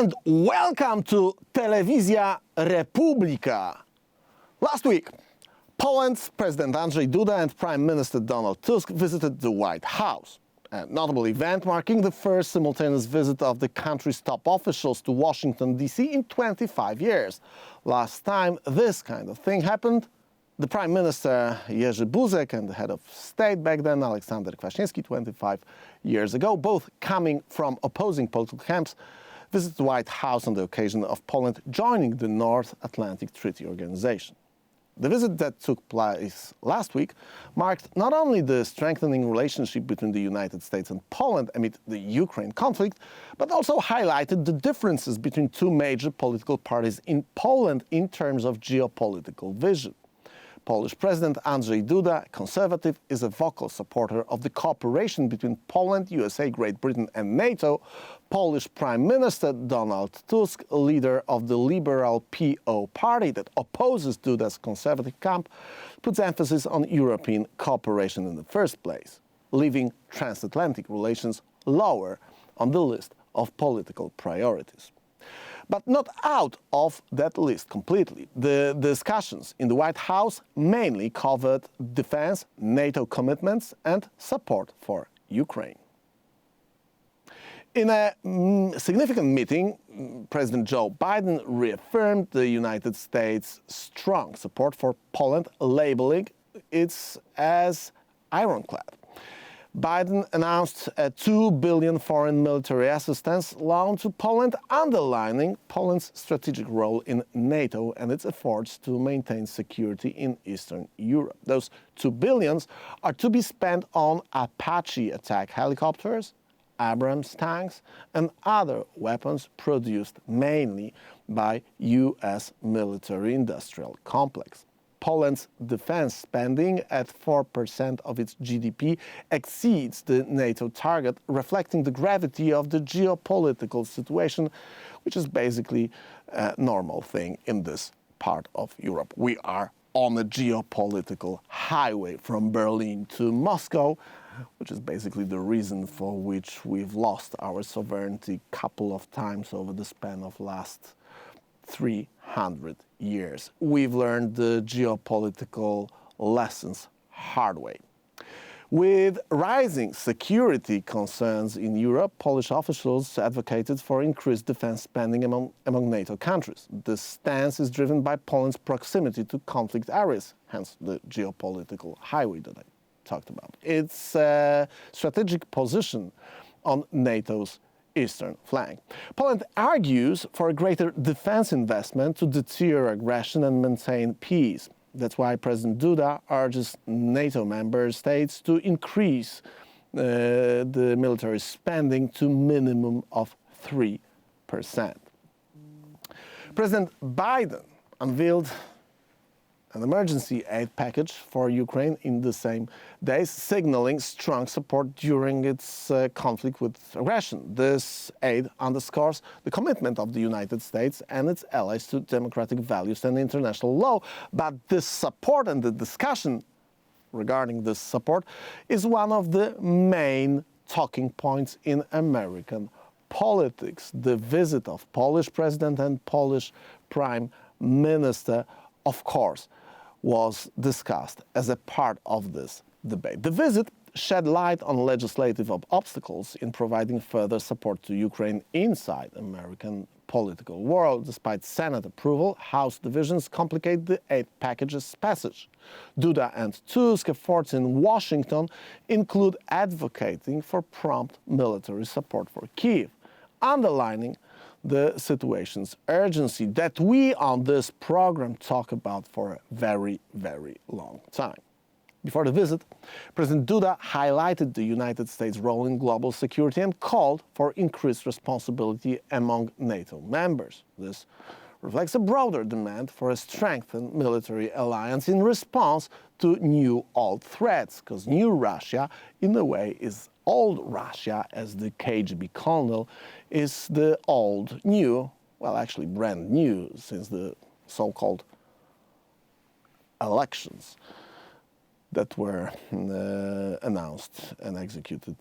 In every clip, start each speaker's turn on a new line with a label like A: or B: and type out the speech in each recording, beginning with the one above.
A: and welcome to Telewizja Republika. Last week, Poland's President Andrzej Duda and Prime Minister Donald Tusk visited the White House, a notable event marking the first simultaneous visit of the country's top officials to Washington, D.C. in 25 years. Last time this kind of thing happened, the Prime Minister Jerzy Buzek and the head of state back then, Aleksander Kwaśniewski, 25 years ago, both coming from opposing political camps, visited the White House on the occasion of Poland joining the North Atlantic Treaty Organization. The visit that took place last week marked not only the strengthening relationship between the United States and Poland amid the Ukraine conflict, but also highlighted the differences between two major political parties in Poland in terms of geopolitical vision. Polish President Andrzej Duda, conservative, is a vocal supporter of the cooperation between Poland, USA, Great Britain and NATO. Polish Prime Minister Donald Tusk, leader of the liberal PO party that opposes Duda's conservative camp, puts emphasis on European cooperation in the first place, leaving transatlantic relations lower on the list of political priorities. But not out of that list completely. The discussions in the White House mainly covered defense, NATO commitments and support for Ukraine. In a significant meeting, President Joe Biden reaffirmed the United States' strong support for Poland, labeling it as ironclad. Biden announced a $2 billion foreign military assistance loan to Poland, underlining Poland's strategic role in NATO and its efforts to maintain security in Eastern Europe. Those $2 billion are to be spent on Apache attack helicopters, Abrams tanks, and other weapons produced mainly by U.S. military-industrial complex. Poland's defense spending at 4% of its GDP exceeds the NATO target, reflecting the gravity of the geopolitical situation, which is basically a normal thing in this part of Europe. We are on a geopolitical highway from Berlin to Moscow, which is basically the reason for which we've lost our sovereignty a couple of times over the span of last 300 years. We've learned the geopolitical lessons hard way. With rising security concerns in Europe, Polish officials advocated for increased defense spending among NATO countries. This stance is driven by Poland's proximity to conflict areas, hence the geopolitical highway that I talked about. Its strategic position on NATO's eastern flank. Poland argues for a greater defense investment to deter aggression and maintain peace. That's why President Duda urges NATO member states to increase the military spending to minimum of 3%. President Biden unveiled an emergency aid package for Ukraine in the same days, signaling strong support during its conflict with aggression. This aid underscores the commitment of the United States and its allies to democratic values and international law. But this support and the discussion regarding this support is one of the main talking points in American politics. The visit of Polish President and Polish Prime Minister, of course, was discussed as a part of this debate. The visit shed light on legislative obstacles in providing further support to Ukraine inside American political world. Despite Senate approval, House divisions complicate the aid package's passage. Duda and Tusk efforts in Washington include advocating for prompt military support for Kyiv, underlining the situation's urgency that we on this program talk about for a very, very long time. Before the visit, President Duda highlighted the United States' role in global security and called for increased responsibility among NATO members. This reflects a broader demand for a strengthened military alliance in response to new old threats, because new Russia, in a way, is old Russia, as the KGB colonel is the old new, well, actually brand new since the so-called elections. that were announced and executed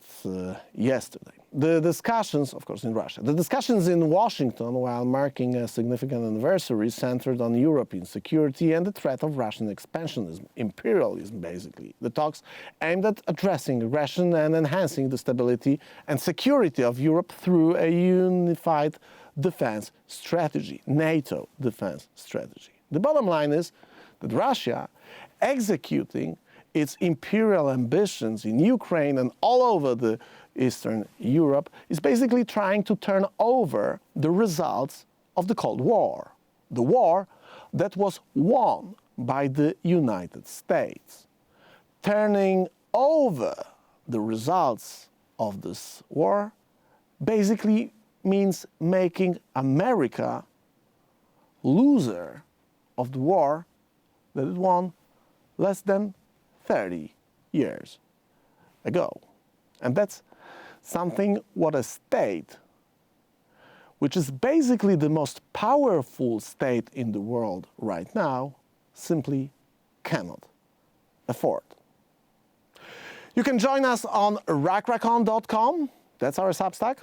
A: yesterday. The discussions, of course, in Russia, the discussions in Washington while marking a significant anniversary centered on European security and the threat of Russian expansionism, imperialism, basically. The talks aimed at addressing aggression and enhancing the stability and security of Europe through a unified defense strategy, NATO defense strategy. The bottom line is that Russia, executing its imperial ambitions in Ukraine and all over the Eastern Europe, is basically trying to turn over the results of the Cold War, the war that was won by the United States. Turning over the results of this war basically means making America loser of the war that it won less than 30 years ago. And that's something what a state, which is basically the most powerful state in the world right now, simply cannot afford. You can join us on rackracon.com. That's our Substack.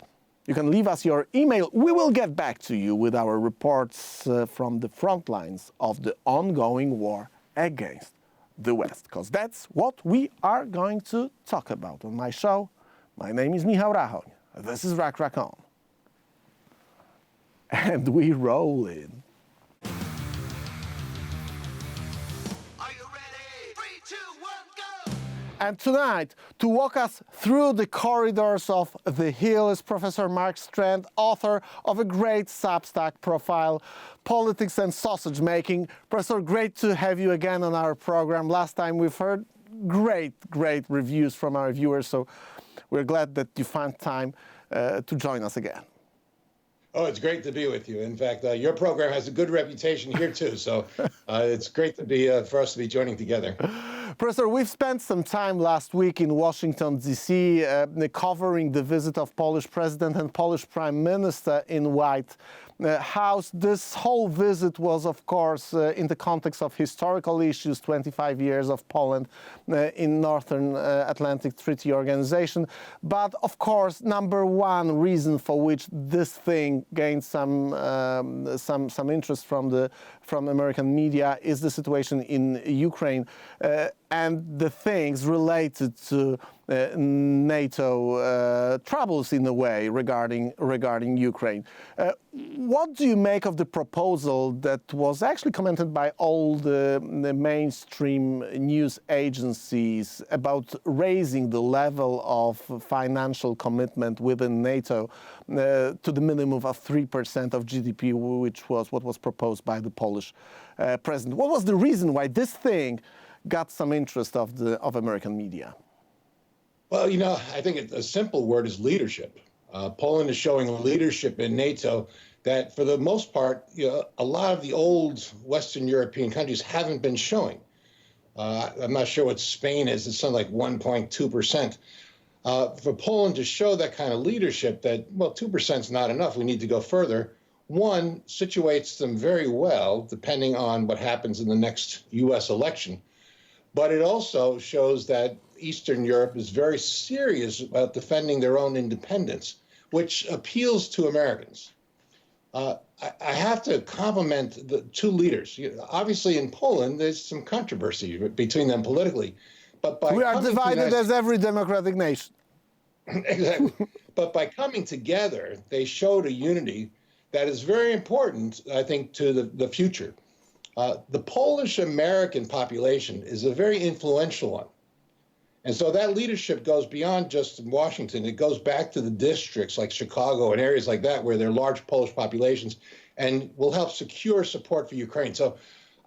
A: You can leave us your email. We will get back to you with our reports from the front lines of the ongoing war against the West, because that's what we are going to talk about on my show. My name is Michał Rachoń. This is Rackracon. And we roll in.
B: Are you ready? 3, 2, 1, go!
A: And tonight, to walk us through the corridors of the Hill is Professor Mark Strand, author of a great Substack profile, Politics and Sausage Making. Professor, great to have you again on our program. Last time we've heard great reviews from our viewers, so we're glad that you found time to join us again.
C: Oh, it's great to be with you. In fact, your program has a good reputation here too, so it's great to be for us to be joining together.
A: Professor, we've spent some time last week in Washington, D.C., covering the visit of Polish President and Polish Prime Minister in White House. This whole visit was, of course, in the context of historical issues, 25 years of Poland in Northern Atlantic Treaty Organization. But, of course, number one reason for which this thing gained some interest from American media is the situation in Ukraine and the things related to NATO troubles in a way regarding Ukraine. What do you make of the proposal that was actually commented by all the mainstream news agencies about raising the level of financial commitment within NATO to the minimum of 3% of GDP, which was what was proposed by the Polish president? What was the reason why this thing got some interest of American media?
C: Well, you know, I think a simple word is leadership. Poland is showing leadership in NATO that, for the most part, a lot of the old Western European countries haven't been showing. I'm not sure what Spain is. It's something like 1.2%. For Poland to show that kind of leadership that, well, 2% is not enough, we need to go further, one, situates them very well, depending on what happens in the next U.S. election. But it also shows that Eastern Europe is very serious about defending their own independence, which appeals to Americans. I have to compliment the two leaders. Obviously, in Poland, there's some controversy between them politically. But by
A: we are divided as every democratic nation.
C: Exactly. But by coming together, they showed a unity that is very important, I think, to the future. The Polish-American population is a very influential one. And so that leadership goes beyond just Washington. It goes back to the districts like Chicago and areas like that where there are large Polish populations and will help secure support for Ukraine. So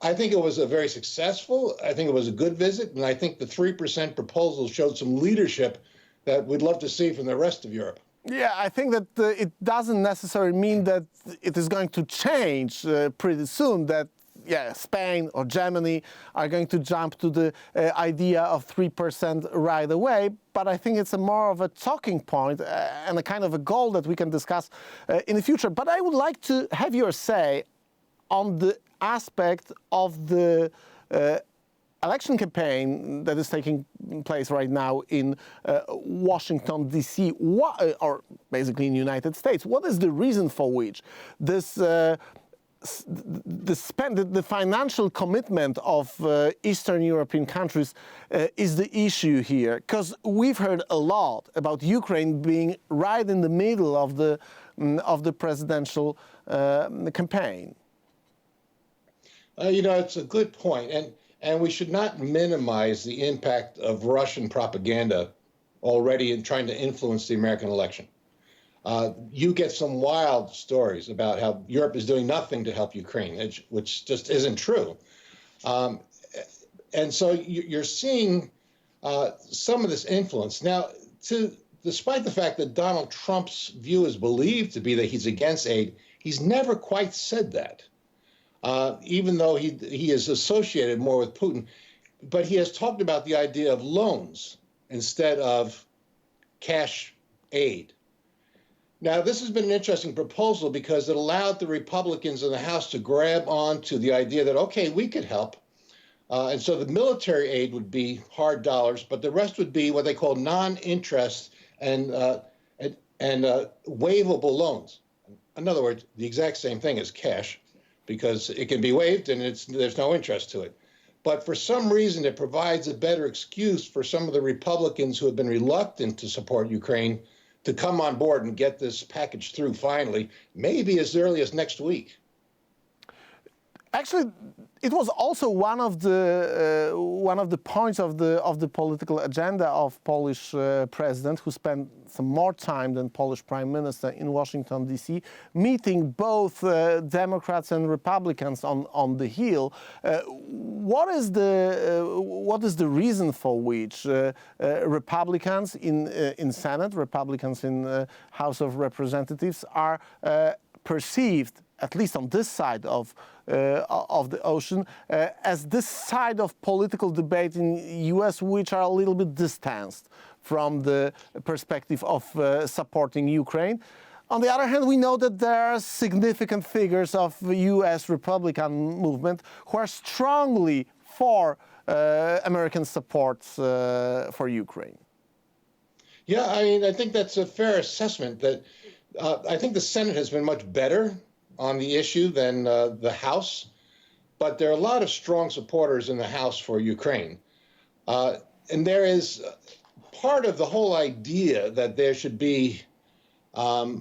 C: I think it was a very successful, I think it was a good visit, and I think the 3% proposal showed some leadership that we'd love to see from the rest of Europe.
A: Yeah, I think that it doesn't necessarily mean that it is going to change pretty soon, that Spain or Germany are going to jump to the idea of 3% right away. But I think it's more of a talking point and a kind of a goal that we can discuss in the future. But I would like to have your say on the aspect of the election campaign that is taking place right now in Washington, D.C., or basically in the United States. What is the reason for which this the financial commitment of Eastern European countries is the issue here? Because we've heard a lot about Ukraine being right in the middle of the presidential campaign.
C: It's a good point, and we should not minimize the impact of Russian propaganda already in trying to influence the American election. You get some wild stories about how Europe is doing nothing to help Ukraine, which just isn't true. And so you're seeing some of this influence. Now, despite the fact that Donald Trump's view is believed to be that he's against aid, he's never quite said that, even though he is associated more with Putin. But he has talked about the idea of loans instead of cash aid. Now, this has been an interesting proposal because it allowed the Republicans in the House to grab onto the idea that, okay, we could help. And so the military aid would be hard dollars, but the rest would be what they call non-interest and waivable loans. In other words, the exact same thing as cash, because it can be waived and there's no interest to it. But for some reason, it provides a better excuse for some of the Republicans who have been reluctant to support Ukraine to come on board and get this package through finally, maybe as early as next week.
A: Actually, it was also one of the points of the political agenda of Polish president, who spent some more time than Polish prime minister in Washington, D.C., meeting both Democrats and Republicans on the Hill. What is the reason for which Republicans in Senate, Republicans in House of Representatives are perceived, at least on this side of the ocean, as this side of political debate in the U.S. which are a little bit distanced from the perspective of supporting Ukraine? On the other hand, we know that there are significant figures of the U.S. Republican movement who are strongly for American support for Ukraine.
C: Yeah, I mean, I think that's a fair assessment. That I think the Senate has been much better on the issue than the House, but there are a lot of strong supporters in the House for Ukraine. And there is part of the whole idea that there should be an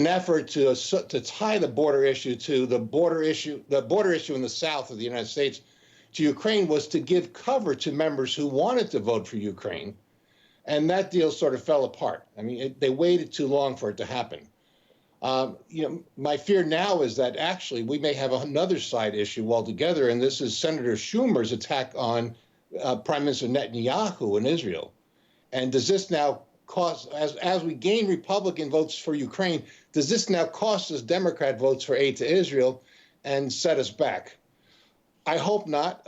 C: effort to tie the border issue to the border issue in the south of the United States to Ukraine was to give cover to members who wanted to vote for Ukraine. And that deal sort of fell apart. I mean, they waited too long for it to happen. My fear now is that actually we may have another side issue altogether, and this is Senator Schumer's attack on Prime Minister Netanyahu in Israel. And does this now cost, as we gain Republican votes for Ukraine, does this now cost us Democrat votes for aid to Israel and set us back? I hope not.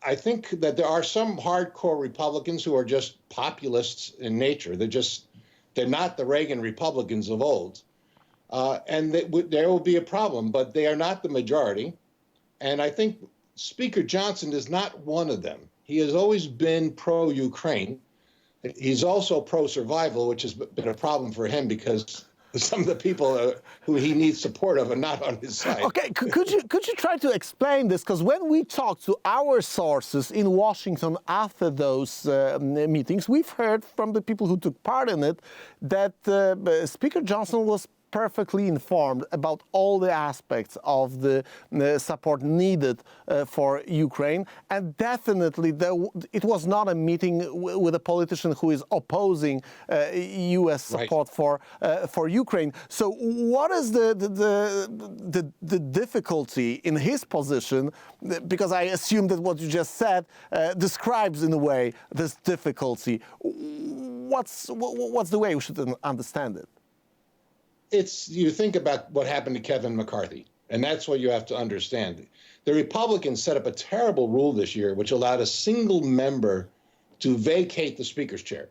C: I think that there are some hardcore Republicans who are just populists in nature. They're not the Reagan Republicans of old. And there will be a problem, but they are not the majority. And I think Speaker Johnson is not one of them. He has always been pro-Ukraine. He's also pro-survival, which has been a problem for him because some of the people who he needs support of are not on his side.
A: Okay, could you try to explain this? Because when we talked to our sources in Washington after those meetings, we've heard from the people who took part in it that Speaker Johnson was perfectly informed about all the aspects of the support needed for Ukraine, and definitely it was not a meeting with a politician who is opposing U.S. support for Ukraine. So, what is the difficulty in his position? Because I assume that what you just said describes in a way this difficulty. What's the way we should understand it?
C: You think about what happened to Kevin McCarthy, and that's what you have to understand. The Republicans set up a terrible rule this year, which allowed a single member to vacate the speaker's chair.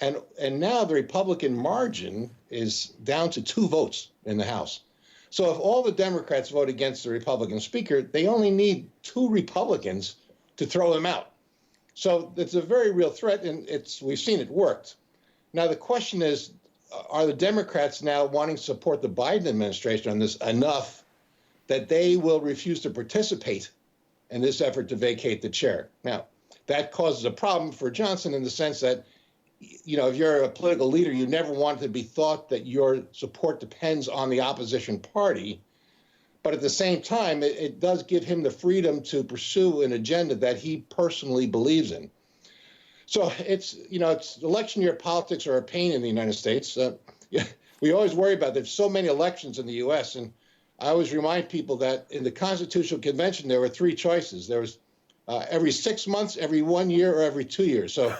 C: And now the Republican margin is down to 2 votes in the House. So if all the Democrats vote against the Republican speaker, they only need 2 Republicans to throw him out. So it's a very real threat, and we've seen it worked. Now, the question is, are the Democrats now wanting to support the Biden administration on this enough that they will refuse to participate in this effort to vacate the chair? Now, that causes a problem for Johnson in the sense that, if you're a political leader, you never want it to be thought that your support depends on the opposition party. But at the same time, it does give him the freedom to pursue an agenda that he personally believes in. So it's election year politics are a pain in the United States. We always worry about there's so many elections in the U.S. And I always remind people that in the Constitutional Convention, there were three choices. There was every 6 months, every 1 year, or every 2 years. So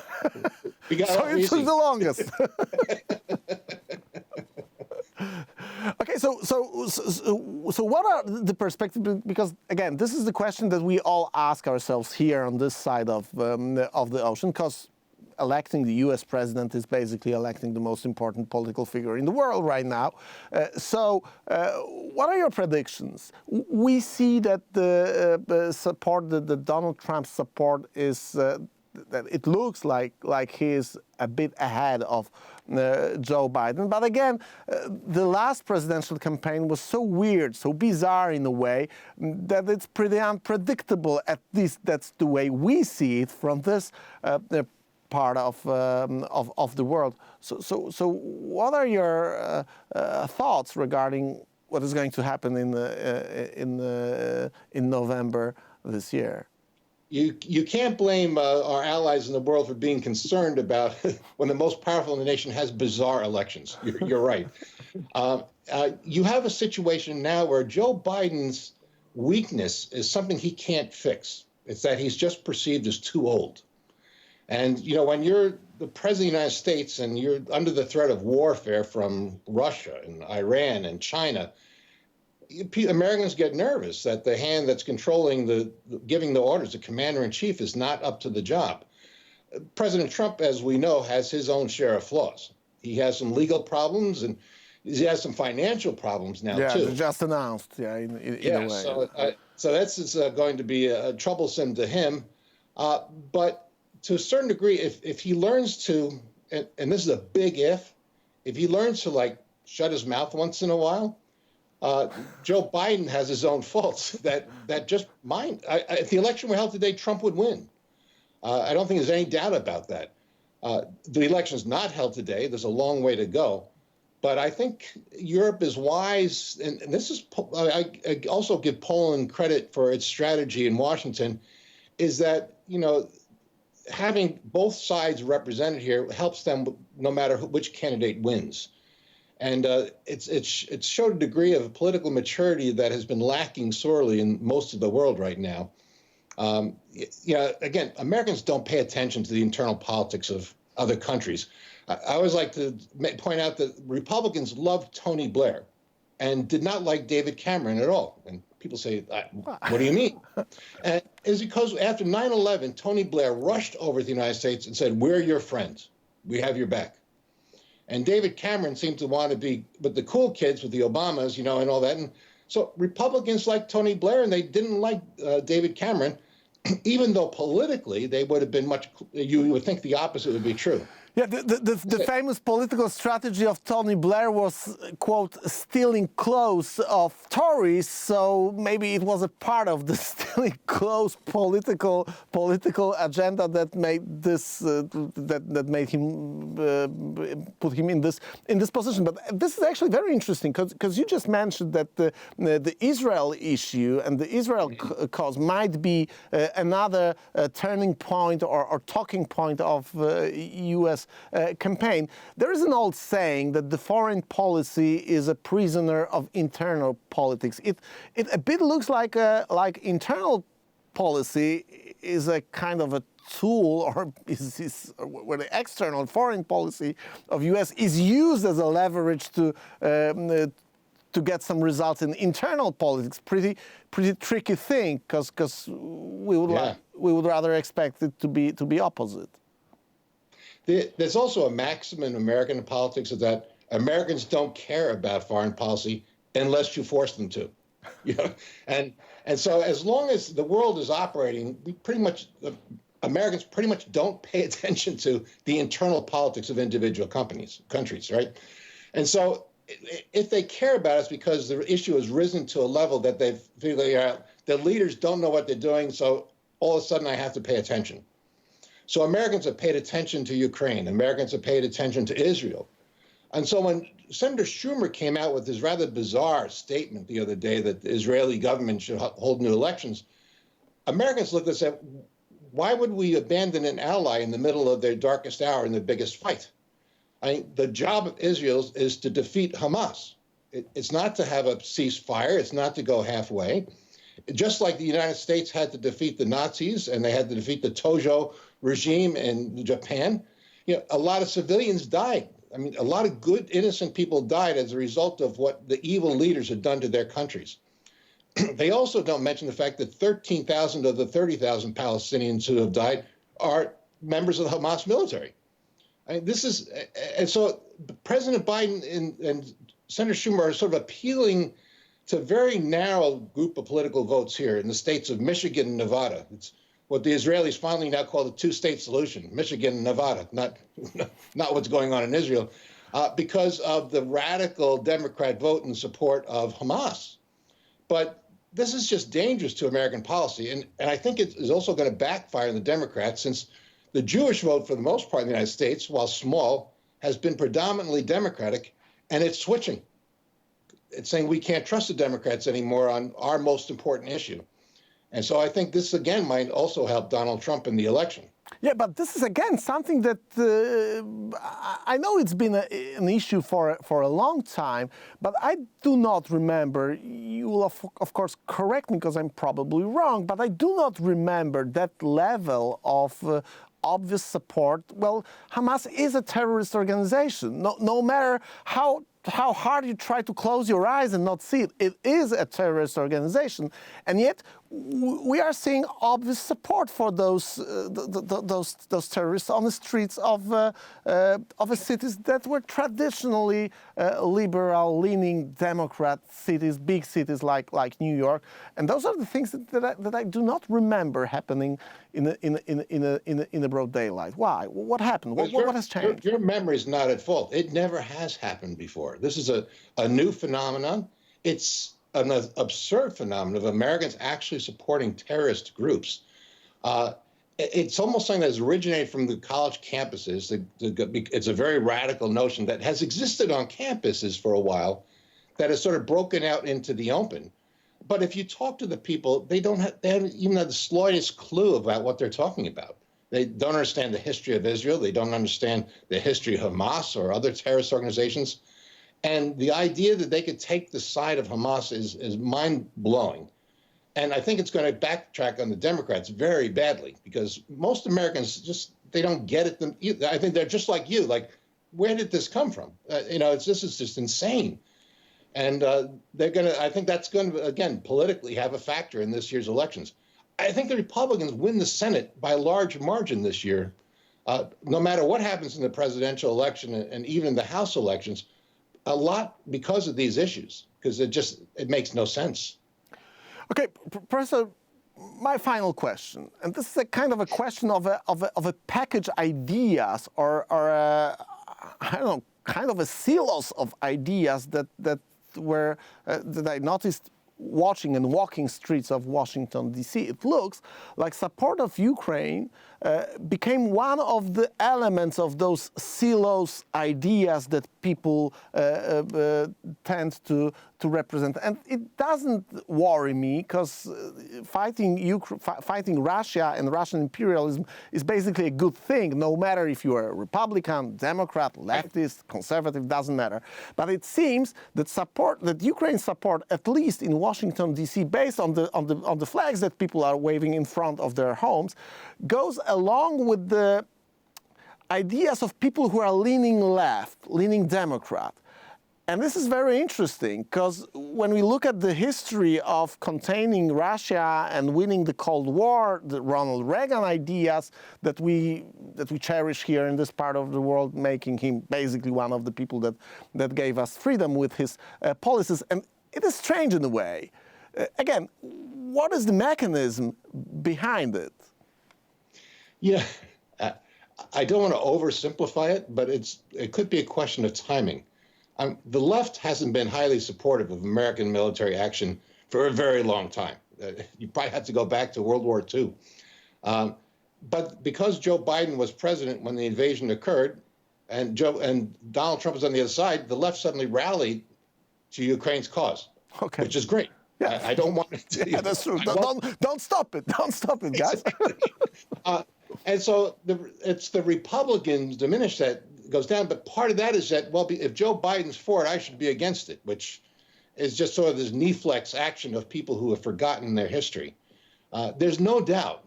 C: we got
A: so it took the longest. Okay, so what are the perspectives? Because again, this is the question that we all ask ourselves here on this side of the ocean, because electing the U.S. president is basically electing the most important political figure in the world right now. What are your predictions? We see that the support, the Donald Trump support is that it looks like he is a bit ahead of Joe Biden. But again, the last presidential campaign was so weird, so bizarre in a way, that it's pretty unpredictable. At least that's the way we see it from this part of the world. So what are your thoughts regarding what is going to happen in November this year?
C: You can't blame our allies in the world for being concerned about when the most powerful in the nation has bizarre elections. You're right. You have a situation now where Joe Biden's weakness is something he can't fix. It's that he's just perceived as too old. And, when you're the president of the United States and you're under the threat of warfare from Russia and Iran and China, Americans get nervous that the hand that's controlling giving the orders, the commander-in-chief, is not up to the job. President Trump, as we know, has his own share of flaws. He has some legal problems, and he has some financial problems now, too.
A: Yeah, just announced, in a way.
C: So that's going to be troublesome to him. But to a certain degree, if he learns to, and this is a big if he learns to, shut his mouth once in a while, Joe Biden has his own faults that just mind. If the election were held today, Trump would win. I don't think there's any doubt about that. The election is not held today. There's a long way to go. But I think Europe is wise, and this is, I also give Poland credit for its strategy in Washington, is that, having both sides represented here helps them no matter which candidate wins. And it's showed a degree of political maturity that has been lacking sorely in most of the world right now. Again, Americans don't pay attention to the internal politics of other countries. I always like to point out that Republicans loved Tony Blair and did not like David Cameron at all. And people say, what do you mean? And it's because after 9/11, Tony Blair rushed over to the United States and said, we're your friends. We have your back. And David Cameron seemed to want to be with the cool kids, with the Obamas, and all that. And so Republicans liked Tony Blair, and they didn't like David Cameron, even though politically they would have been you would think the opposite would be true.
A: Yeah, the famous political strategy of Tony Blair was, quote, stealing clothes of Tories. So maybe it was a part of the stealing clothes political agenda that made this that made him put him in this position. But this is actually very interesting because you just mentioned that the Israel issue and the Israel cause might be another turning point or talking point of U.S. Campaign. There is an old saying that the foreign policy is a prisoner of internal politics. It a bit looks like internal policy is a kind of a tool, or where the external foreign policy of U.S. is used as a leverage to get some results in internal politics. Pretty tricky thing, because we would rather expect it to be opposite.
C: There's also a maxim in American politics of that Americans don't care about foreign policy unless you force them to. And And so as long as the world is operating, Americans pretty much don't pay attention to the internal politics of individual countries, right? And so if they care about us because the issue has risen to a level that they've figured out, the leaders don't know what they're doing, so all of a sudden I have to pay attention. So Americans have paid attention to Ukraine. Americans have paid attention to Israel. And so when Senator Schumer came out with his rather bizarre statement the other day that the Israeli government should hold new elections, Americans looked and said, why would we abandon an ally in the middle of their darkest hour in the biggest fight? I mean, the job of Israel is to defeat Hamas. It's not to have a ceasefire. It's not to go halfway. Just like the United States had to defeat the Nazis and they had to defeat the Tojo regime in Japan, a lot of civilians died. I mean, a lot of good, innocent people died as a result of what the evil leaders had done to their countries. They also don't mention the fact that 13,000 of the 30,000 Palestinians who have died are members of the Hamas military. I mean, and so President Biden and Senator Schumer are sort of appealing to a very narrow group of political votes here in the states of Michigan and Nevada. It's what the Israelis finally now call the two-state solution, Michigan and Nevada, not what's going on in Israel, because of the radical Democrat vote in support of Hamas. But this is just dangerous to American policy, and I think it is also going to backfire on the Democrats, since the Jewish vote, for the most part in the United States, while small, has been predominantly Democratic, and it's switching. It's saying we can't trust the Democrats anymore on our most important issue. And so I think this, again, might also help Donald Trump in the election.
A: Yeah, but this is, again, something that I know it's been an issue for a long time, but I do not remember, you will, of course, correct me because I'm probably wrong, but I do not remember that level of obvious support. Well, Hamas is a terrorist organization. No matter how hard you try to close your eyes and not see it, it is a terrorist organization, and yet we are seeing obvious support for those terrorists on the streets of cities that were traditionally liberal-leaning Democrat cities, big cities like New York, and those are the things that I do not remember happening in the broad daylight. Why? What happened? What has changed?
C: Your memory is not at fault. It never has happened before. This is a new phenomenon. It's an absurd phenomenon of Americans actually supporting terrorist groups. It's almost something that has originated from the college campuses. It's a very radical notion that has existed on campuses for a while, that has sort of broken out into the open. But if you talk to the people, they haven't even had the slightest clue about what they're talking about. They don't understand the history of Israel. They don't understand the history of Hamas or other terrorist organizations. And the idea that they could take the side of Hamas is mind-blowing. And I think it's going to backtrack on the Democrats very badly, because most Americans they don't get it. I think they're just like you. Like, where did this come from? This is just insane. And I think that's going to, again, politically have a factor in this year's elections. I think the Republicans win the Senate by a large margin this year, no matter what happens in the presidential election and even the House elections, a lot because of these issues, because it makes no sense.
A: Okay, Professor, my final question, and this is a kind of a question of a package ideas or I don't know, kind of a silos of ideas that I noticed watching and walking streets of Washington, D.C. It looks like support of Ukraine became one of the elements of those silos ideas that people tend to represent. And it doesn't worry me, because fighting Russia and Russian imperialism is basically a good thing, no matter if you are a Republican, Democrat, leftist, conservative, doesn't matter. But it seems that Ukraine support, at least in Washington, D.C., based on the flags that people are waving in front of their homes, goes along with the ideas of people who are leaning left, leaning Democrat. And this is very interesting, because when we look at the history of containing Russia and winning the Cold War, the Ronald Reagan ideas that we cherish here in this part of the world, making him basically one of the people that gave us freedom with his policies. And it is strange in a way. Again, what is the mechanism behind it?
C: Yeah, I don't want to oversimplify it, but it could be a question of timing. The left hasn't been highly supportive of American military action for a very long time. You probably have to go back to World War II. But because Joe Biden was president when the invasion occurred, and Donald Trump was on the other side, the left suddenly rallied to Ukraine's cause, which is great.
A: Yeah.
C: I don't want to.
A: Yeah, that's true. Don't stop it. Don't stop it, guys.
C: And so it's the Republicans diminish that goes down. But part of that is that, well, if Joe Biden's for it, I should be against it, which is just sort of this knee-flex action of people who have forgotten their history. There's no doubt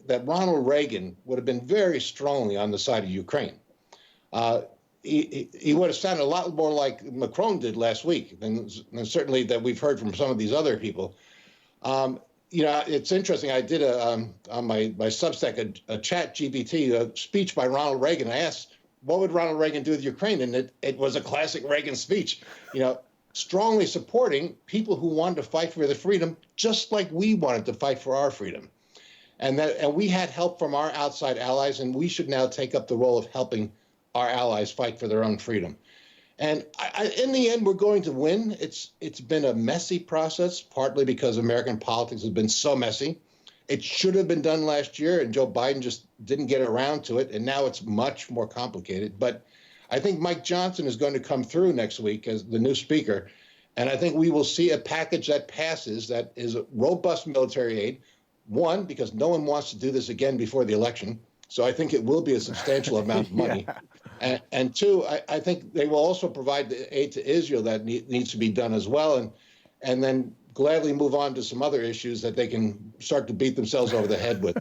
C: that Ronald Reagan would have been very strongly on the side of Ukraine. He would have sounded a lot more like Macron did last week than certainly that we've heard from some of these other people. It's interesting. I did on my Substack a chat GPT speech by Ronald Reagan. I asked, what would Ronald Reagan do with Ukraine? And it was a classic Reagan speech, strongly supporting people who wanted to fight for their freedom, just like we wanted to fight for our freedom. And we had help from our outside allies, and we should now take up the role of helping our allies fight for their own freedom. And in the end, we're going to win. It's been a messy process, partly because American politics has been so messy. It should have been done last year, and Joe Biden just didn't get around to it, and now it's much more complicated. But I think Mike Johnson is going to come through next week as the new speaker, and I think we will see a package that passes that is a robust military aid. One, because no one wants to do this again before the election, so I think it will be a substantial amount of money. Yeah. And two, I think they will also provide the aid to Israel that needs to be done as well, and then gladly move on to some other issues that they can start to beat themselves over the head with.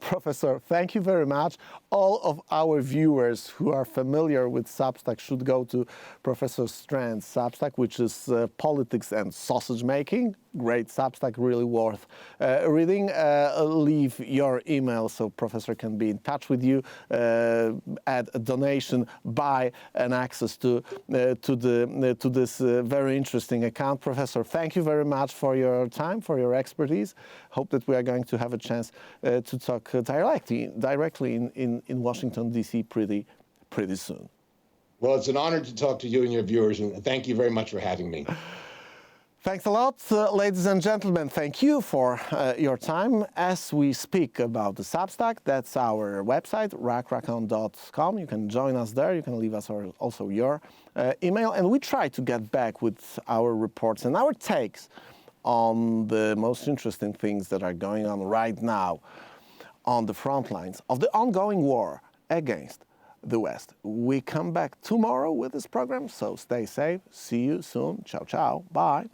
A: Professor, thank you very much. All of our viewers who are familiar with Substack should go to Professor Strand's Substack, which is Politics and Sausage Making. Great Substack, really worth reading. Leave your email so Professor can be in touch with you. Add a donation, buy an access to this very interesting account. Professor, thank you very much for your time, for your expertise. Hope that we are going to have a chance to talk directly in Washington, D.C. pretty soon.
C: Well, it's an honor to talk to you and your viewers, and thank you very much for having me.
A: Thanks a lot, ladies and gentlemen. Thank you for your time. As we speak about the Substack, that's our website, rackracon.com. You can join us there. You can leave us also your email. And we try to get back with our reports and our takes on the most interesting things that are going on right now on the front lines of the ongoing war against the West. We come back tomorrow with this program, so stay safe. See you soon. Ciao, ciao. Bye.